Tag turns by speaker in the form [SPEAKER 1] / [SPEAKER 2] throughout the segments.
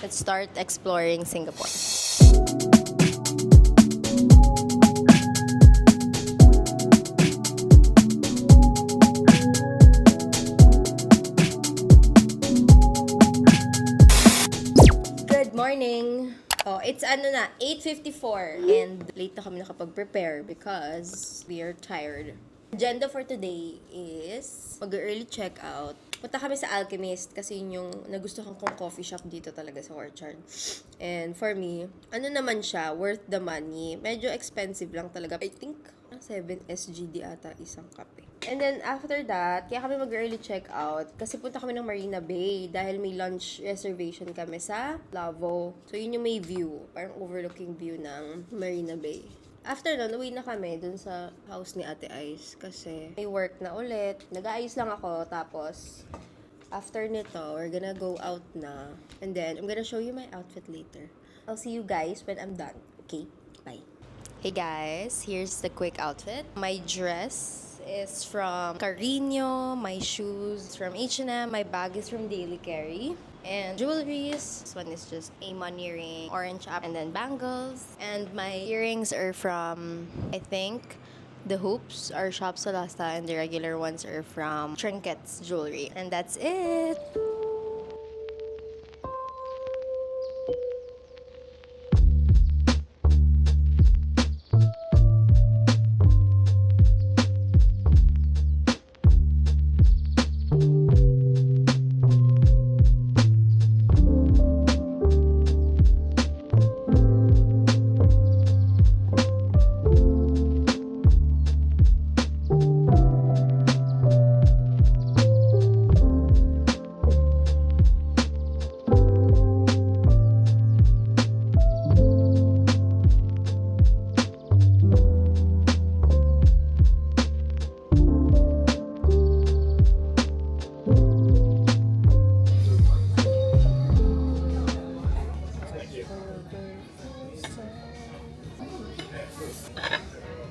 [SPEAKER 1] Let's start exploring Singapore. Good morning! Oh, it's 8:54 and late na kami nakapag-prepare because we are tired. Agenda for today is mag-early check-out. Punta kami sa Alchemist kasi yun yung nagustuhan kong coffee shop dito talaga sa Orchard. And for me, naman siya, worth the money. Medyo expensive lang talaga. I think 7 SGD ata isang kape. And then after that, kaya kami mag-early check-out kasi punta kami ng Marina Bay dahil may lunch reservation kami sa Lavo. So yun yung may view, parang overlooking view ng Marina Bay. After nun, uwi na kami dun sa house ni Ate Ice kasi may work na ulit. Nag-aayos lang ako, tapos after nito, we're gonna go out na. And then, I'm gonna show you my outfit later. I'll see you guys when I'm done. Okay? Bye. Hey guys, here's the quick outfit. My dress is from Carino, my shoes from H&M, my bag is from Daily Carry. And jewelries, this one is just a money ring, orange up, and then bangles. And my earrings are from, I think, the hoops are Shop Solasta, and the regular ones are from Trinkets Jewelry. And that's it!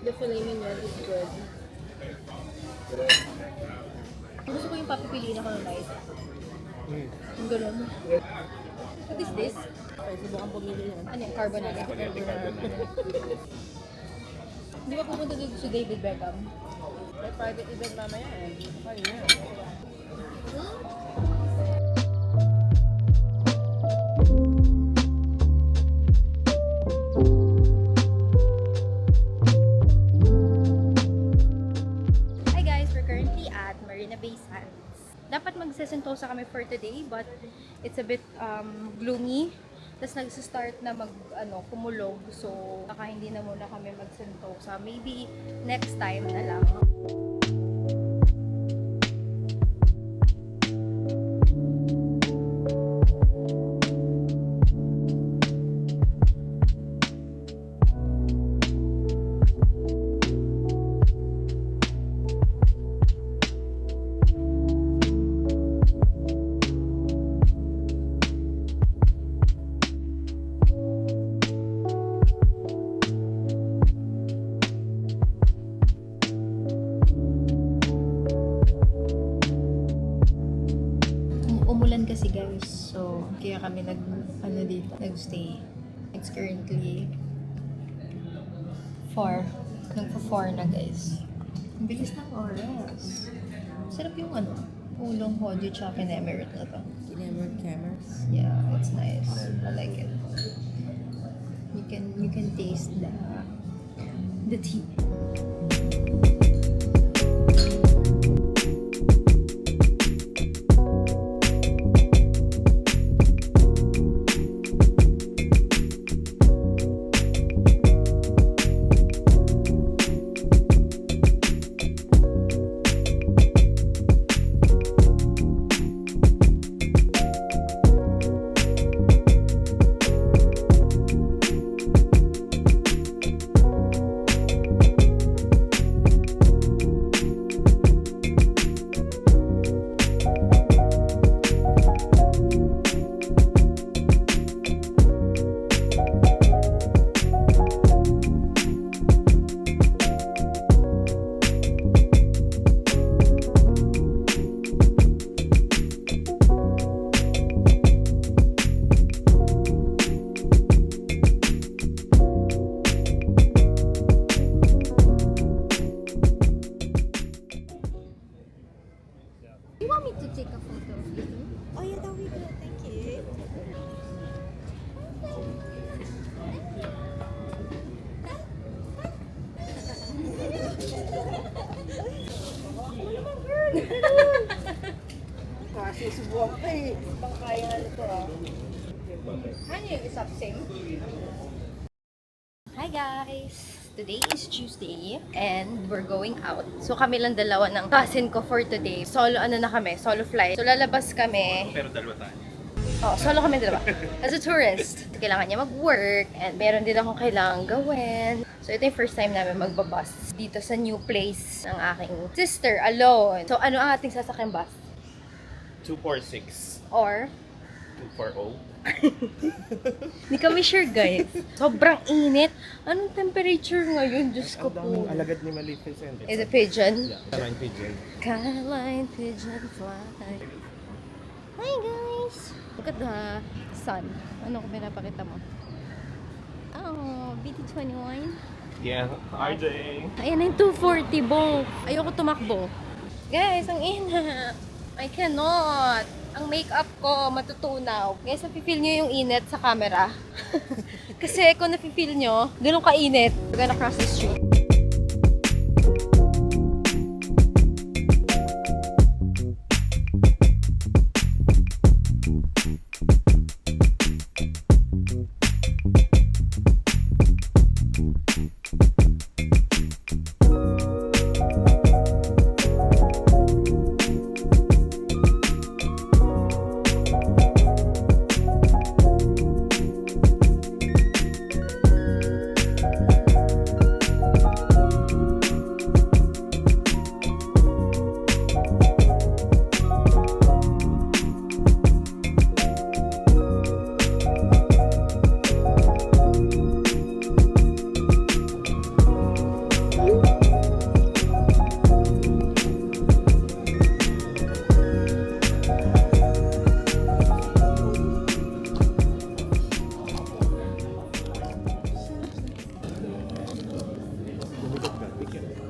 [SPEAKER 1] The filet mignon is good. Gusto ko yung papipiliin ako ng light. Yung ganun. What is this?
[SPEAKER 2] Okay, subukan pumili yan.
[SPEAKER 1] Ano yung carbonara? Di ba pupunta dito si David Beckham?
[SPEAKER 2] May private event mamaya eh. Kaya yan.
[SPEAKER 1] Hi guys, we're currently at Marina Bay Sands. Dapat magsesentosa kami for today but it's a bit gloomy. Tapos nag-start na kumulog. So, baka hindi na muna kami magsentosa. Maybe next time na lang. Umulan kasi guys, so kaya kami nagstay. It's currently 4. Nagpo-4 na guys. Ang bilis ng oras. Sarap yung ulong hojo tsaka kinemerit na to.
[SPEAKER 2] Kinemer cameras.
[SPEAKER 1] Yeah, it's nice. I like it. You can taste the tea.
[SPEAKER 3] me to take a photo of you.
[SPEAKER 1] Oh yeah, that would be good. Thank you.
[SPEAKER 2] Kasi subukan pa eh. Pang kaya nga nito ah.
[SPEAKER 1] Ano yung isap same? Hi guys! Today is Tuesday and we're going out. So kami lang dalawa ng cousin ko for today. Solo ano na kami, solo flight. So lalabas kami.
[SPEAKER 4] Pero dalawa tayo.
[SPEAKER 1] Oh, solo kami dalawa. As a tourist, kailangan niya mag-work and meron din akong kailangan gawin. So ito yung first time namin magbabus dito sa new place ng aking sister alone. So ano ang ating sasakyang bus?
[SPEAKER 4] 246.
[SPEAKER 1] Or
[SPEAKER 4] 240.
[SPEAKER 1] Hindi kami sure, guys. Sobrang init. Anong temperature ngayon? Diyos ko po.
[SPEAKER 4] Alagad ni Maleficent.
[SPEAKER 1] Is it pigeon?
[SPEAKER 4] Yeah. Caroline Pigeon.
[SPEAKER 1] Caroline pigeon fly. Hi, guys! Look at the sun. Ano kung pinapakita mo? Oh, BT21.
[SPEAKER 4] Yeah. RJ.
[SPEAKER 1] Ayan na yung 240, bong. Ayoko tumakbo. Guys, ang ina. I cannot. Ang makeup ko matutunaw. Guys, napipil nyo yung init sa camera. Kasi kung napipil nyo, ganun kainit. We're gonna cross the street.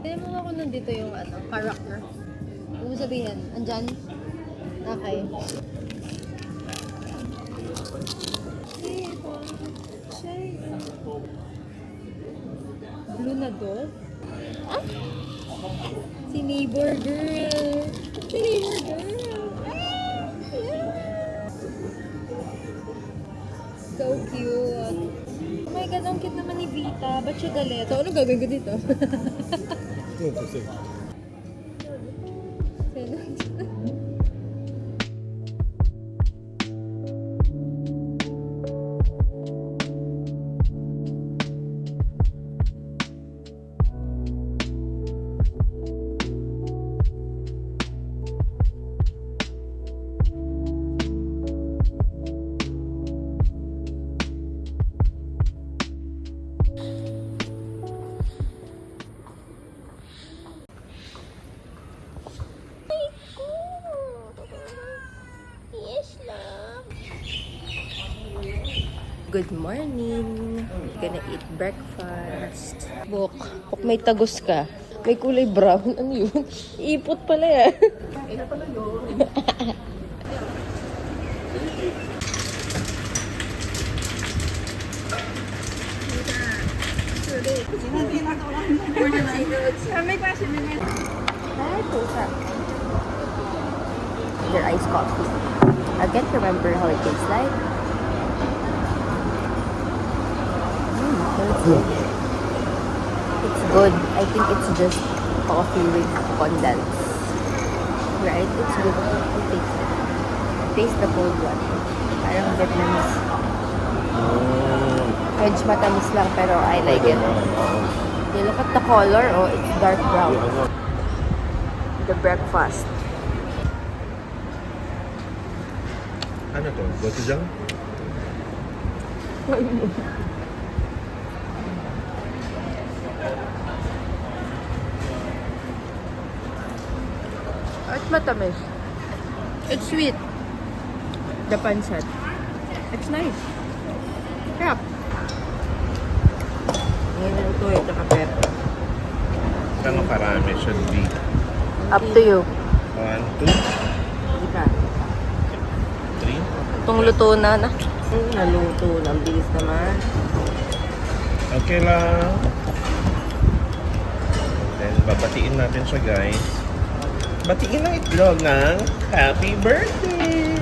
[SPEAKER 1] Hindi mo ako nandito yung character. Ano mo sabihin? Andyan? Okay. Blue na dog? Ah? Si neighbor girl. Si neighbor girl. Ah! Yeah. So cute. Oh my God, ang cute naman ni Vita. Ba't siya galit? Ano gagawin ko dito? Good morning! Gonna eat breakfast. Bok may tagos ka. May kulay brown. Ano yun? Ipot pala yan.
[SPEAKER 2] Ina pala yun.
[SPEAKER 1] Their iced coffee. I can't remember how it tastes like. But it's good. It's good. I think it's just coffee with condensed. Right? It's good. I'll taste it. Taste the cold one. Parang Vietnamese. Medyo matamis lang pero I like it. You look at the color, oh, it's dark brown. The breakfast.
[SPEAKER 4] Ano to? Gochujang?
[SPEAKER 1] It's matamis. It's sweet. The pancit. It's nice. Crap.
[SPEAKER 2] Ngayon ito eh, tsaka pepper.
[SPEAKER 4] Ano karami should be?
[SPEAKER 1] Up to you.
[SPEAKER 4] 1, 2.
[SPEAKER 1] Lutong-luto na.
[SPEAKER 2] Naluto na. Ang bilis naman.
[SPEAKER 4] Okay lang. Then, babatiin natin siya, guys. Batiin ang itlog ng happy birthday!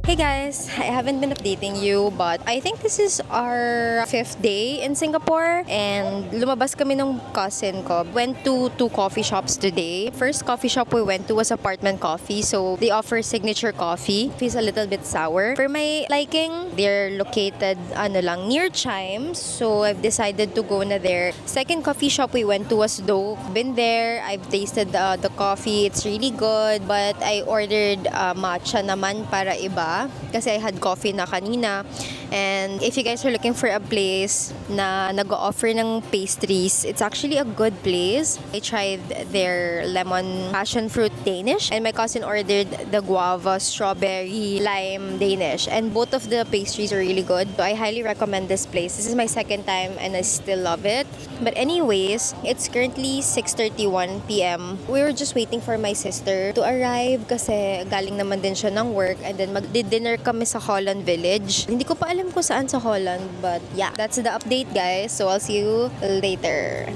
[SPEAKER 1] Hey guys, I haven't been updating you but I think this is our 5th day in Singapore and lumabas kami ng cousin ko. Went to 2 coffee shops today. First coffee shop we went to was Apartment Coffee, so they offer signature coffee. It's a little bit sour. For my liking, they're located near Chimes, so I've decided to go na there. Second coffee shop we went to was Dough. Been there, I've tasted the coffee. It's really good, but I ordered matcha naman para iba. Kasi I had coffee na kanina. And if you guys are looking for a place na nag-offer ng pastries, it's actually a good place. I tried their lemon passion fruit Danish and my cousin ordered the guava strawberry lime Danish. And both of the pastries are really good. So I highly recommend this place. This is my second time and I still love it. But anyways, it's currently 6:31 p.m. We were just waiting for my sister to arrive kasi galing naman din siya ng work and then mag-dinner kami sa Holland Village. Hindi ko pa alam kung saan sa Holland, but yeah, that's the update guys. So I'll see you later.